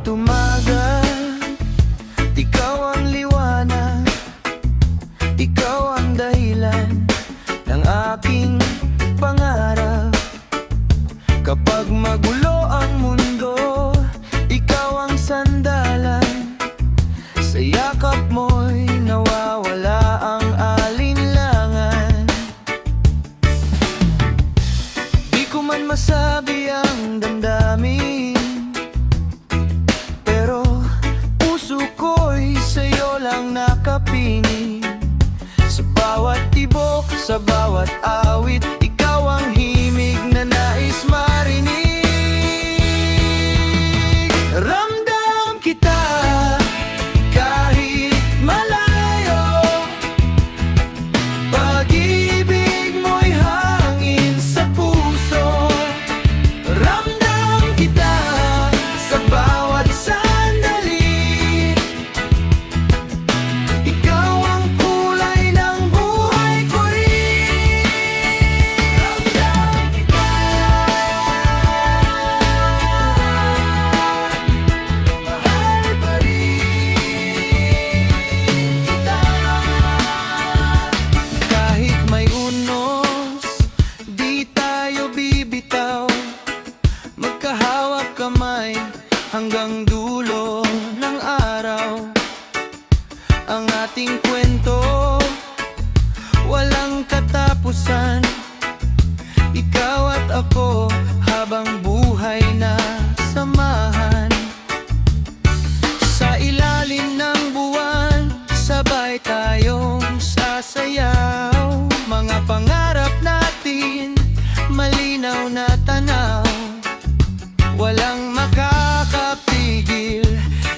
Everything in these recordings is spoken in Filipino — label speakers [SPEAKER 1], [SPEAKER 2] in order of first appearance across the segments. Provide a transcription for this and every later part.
[SPEAKER 1] bawat umaga, ikaw ang liwanag, ikaw ang dahilan ng aking pangarap. Kapag magulo ang mundo, ikaw ang sandalan. Sa yakap mo'y nawawala ang alinlangan. Di ko man masabi ang damdamin, pero puso ko'y sa'yo lang nakapiling. Sa bawat tibok, sa bawat awit, ikaw ang himig na nais marinig. Ramdam kita kahit malayo, pag-ibig mo'y hangin sa puso. Ramdam kita sa bawat sandali, ikaw ang kulay ng buhay ko rin. Ramdam kita, mahal pa rin kita. Kahit may unos, di tayo bibitaw. Magkahawak kamay hanggang dulo ng araw. Ang ating kwento, walang katapusan. Ikaw at ako habang buhay na samahan. Sa ilalim ng buwan, sabay tayong sasayaw. Mga pangarap natin, malinaw na tanaw. Walang makakapigil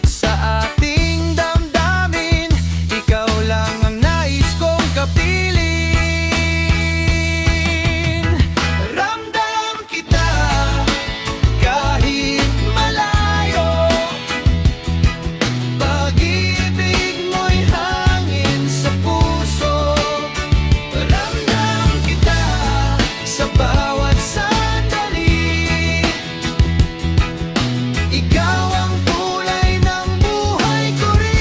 [SPEAKER 1] sa ating damdamin. Ikaw lang ang nais kong kapiling. Ramdam kita kahit malayo, pag-ibig mo'y hangin sa puso. Ramdam kita sa bawat sandali, ikaw ang kulay ng buhay ko rin.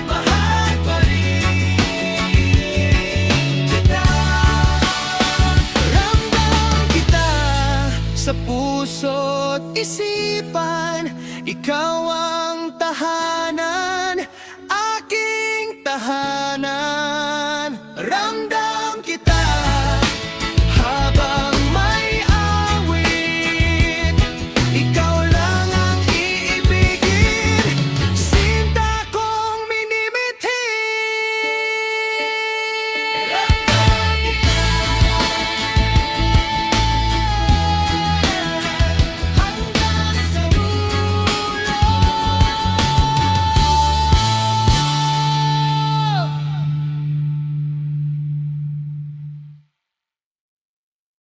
[SPEAKER 1] Mahal pa rin kita. Ramdam kita sa puso't isipan, ikaw ang tahanan, aking tahanan. Ramdam